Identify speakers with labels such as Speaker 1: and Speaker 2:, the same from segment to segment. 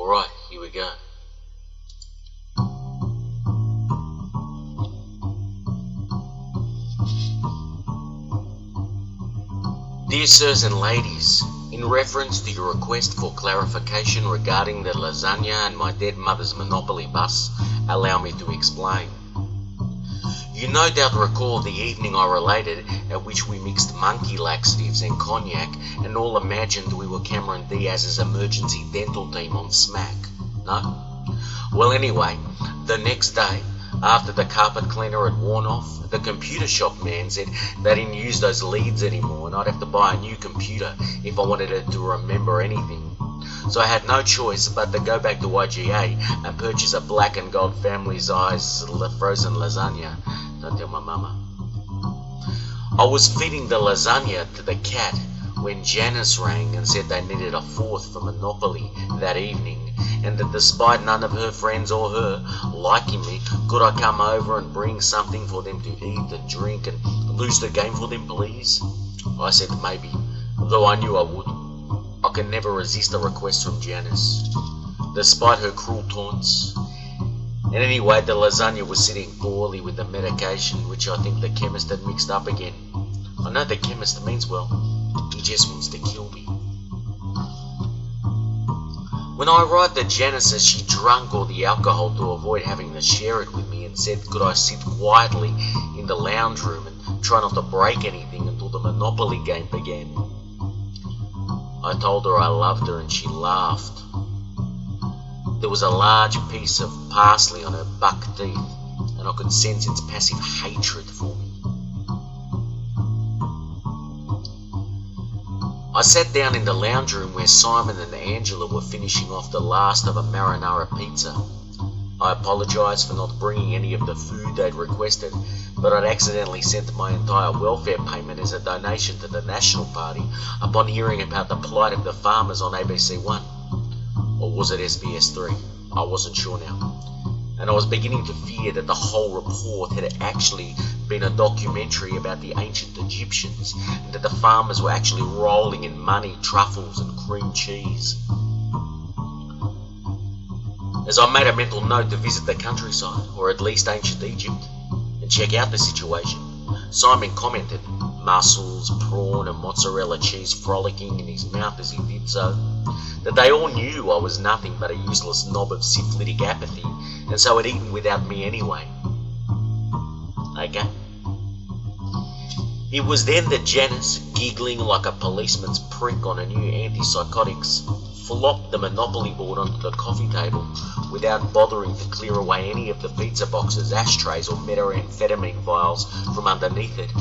Speaker 1: Alright, here we go. Dear sirs and ladies, in reference to your request for clarification regarding the lasagna and my dead mother's Monopoly bus, allow me to explain. You no doubt recall the evening I related at which we mixed monkey laxatives and cognac and all imagined we were Cameron Diaz's emergency dental team on Smack, no? Well anyway, the next day, after the carpet cleaner had worn off, the computer shop man said they didn't use those leads anymore and I'd have to buy a new computer if I wanted it to remember anything. So I had no choice but to go back to IGA and purchase a black and gold family size frozen lasagna. Don't tell my mama. I was feeding the lasagna to the cat when Janice rang and said they needed a fourth for Monopoly that evening, and that despite none of her friends or her liking me, could I come over and bring something for them to eat and drink and lose the game for them, please? I said maybe, though I knew I would. I could never resist a request from Janice, despite her cruel taunts. And anyway, the lasagna was sitting poorly with the medication, which I think the chemist had mixed up again. I know the chemist means well, he just wants to kill me. When I arrived at Janice's, she drank all the alcohol to avoid having to share it with me and said could I sit quietly in the lounge room and try not to break anything until the Monopoly game began. I told her I loved her and she laughed. There was a large piece of parsley on her buck teeth, and I could sense its passive hatred for me. I sat down in the lounge room where Simon and Angela were finishing off the last of a marinara pizza. I apologised for not bringing any of the food they'd requested, but I'd accidentally sent my entire welfare payment as a donation to the National Party upon hearing about the plight of the farmers on ABC 1. Or was it SBS 3? I wasn't sure now. And I was beginning to fear that the whole report had actually been a documentary about the ancient Egyptians, and that the farmers were actually rolling in money, truffles and cream cheese. As I made a mental note to visit the countryside, or at least ancient Egypt, and check out the situation, Simon commented, mussels, prawn and mozzarella cheese frolicking in his mouth as he did so, that they all knew I was nothing but a useless knob of syphilitic apathy, and so had eaten without me anyway. Okay. It was then that Janice, giggling like a policeman's prick on a new antipsychotics, flopped the Monopoly board onto the coffee table without bothering to clear away any of the pizza boxes, ashtrays or methamphetamine vials from underneath it,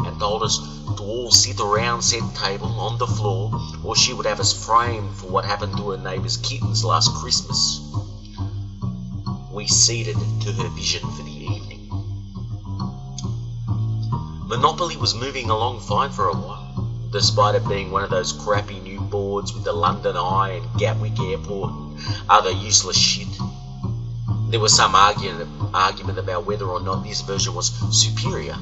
Speaker 1: and told us to all sit around said table on the floor, or she would have us framed for what happened to her neighbour's kittens last Christmas. We ceded to her vision for the evening. Monopoly was moving along fine for a while, despite it being one of those crappy new boards with the London Eye and Gatwick Airport and other useless shit. There was some argument about whether or not this version was superior,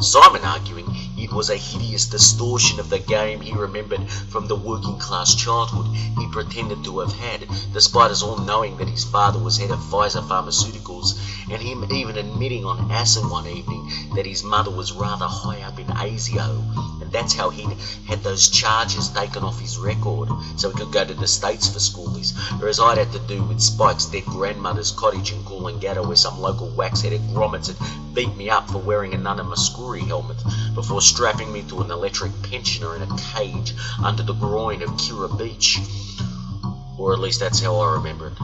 Speaker 1: Simon arguing it was a hideous distortion of the game he remembered from the working-class childhood he pretended to have had, despite us all knowing that his father was head of Pfizer Pharmaceuticals, and him even admitting on acid one evening that his mother was rather high up in ASIO, and that's how he'd had those charges taken off his record so he could go to the States for schoolies, whereas I'd had to do with Spike's dead grandmother's cottage in Coolangatta, where some local wax-headed grommets had beat me up for wearing a Nana Muscuri helmet before strapping me to an electric pensioner in a cage under the groin of Kira Beach. Or at least that's how I remember it.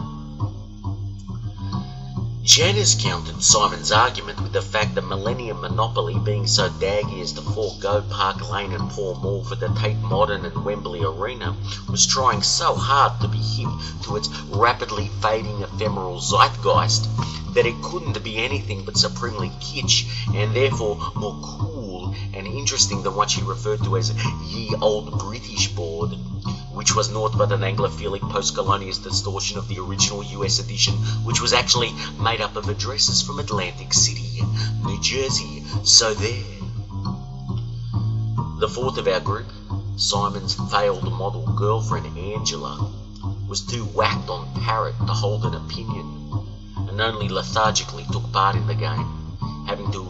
Speaker 1: Janice countered Simon's argument with the fact that Millennium Monopoly, being so daggy as to forego Park Lane and Pall Mall for the Tate Modern and Wembley Arena, was trying so hard to be hip to its rapidly fading ephemeral zeitgeist that it couldn't be anything but supremely kitsch, and therefore more cool and interesting than what she referred to as ye old British board, which was naught but an Anglophilic post-colonialist distortion of the original US edition, which was actually made up of addresses from Atlantic City, New Jersey. So there. The fourth of our group, Simon's failed model girlfriend Angela, was too whacked on parrot to hold an opinion, and only lethargically took part in the game, having to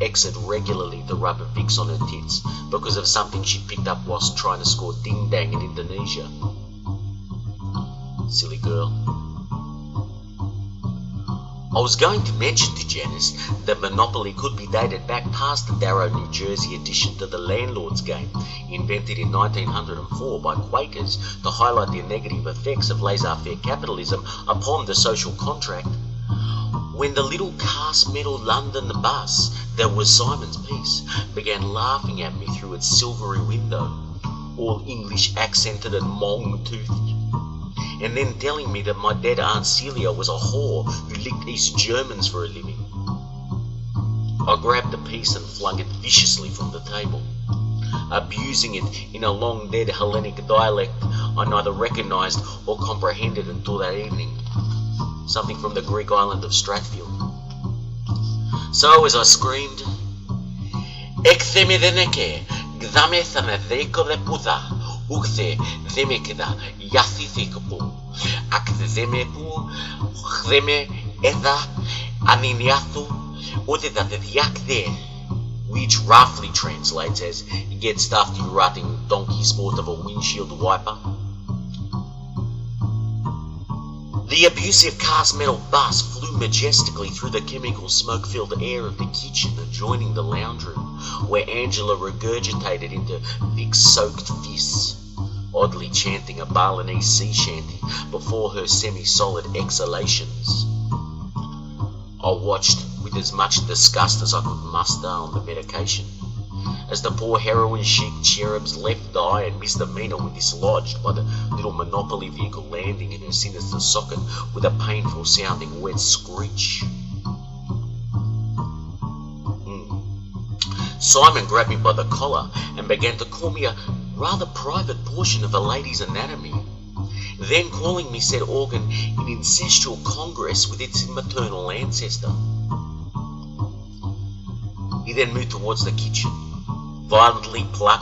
Speaker 1: exit regularly to rub a Vicks on her tits because of something she picked up whilst trying to score ding-dang in Indonesia. Silly girl. I was going to mention to Janice that Monopoly could be dated back past the Darrow, New Jersey edition to the landlord's game, invented in 1904 by Quakers to highlight the negative effects of laissez-faire capitalism upon the social contract, when the little cast metal London bus that was Simon's piece began laughing at me through its silvery window, all English accented and long-toothed, and then telling me that my dead Aunt Celia was a whore who licked East Germans for a living. I grabbed the piece and flung it viciously from the table, abusing it in a long-dead Hellenic dialect I neither recognised or comprehended until that evening, something from the Greek island of Stratfield. So as I screamed, "Ektheme deneke, gdame thanadeko de puta, Ukthe demekeda yathithikapu, akthemepu, chdeme etha aniniathu, odeta yakde," which roughly translates as "get stuffed, you rutting donkey sport of a windshield wiper." The abusive cast metal bus flew majestically through the chemical smoke-filled air of the kitchen adjoining the lounge room, where Angela regurgitated into Vicks-soaked fists, oddly chanting a Balinese sea shanty before her semi-solid exhalations. I watched with as much disgust as I could muster on the medication, as the poor heroin-chic cherub's left eye and misdemeanor were dislodged by the little Monopoly vehicle landing in her sinister socket with a painful-sounding wet screech. Simon grabbed me by the collar and began to call me a rather private portion of a lady's anatomy, then calling me said organ in ancestral congress with its maternal ancestor. He then moved towards the kitchen, violently plucked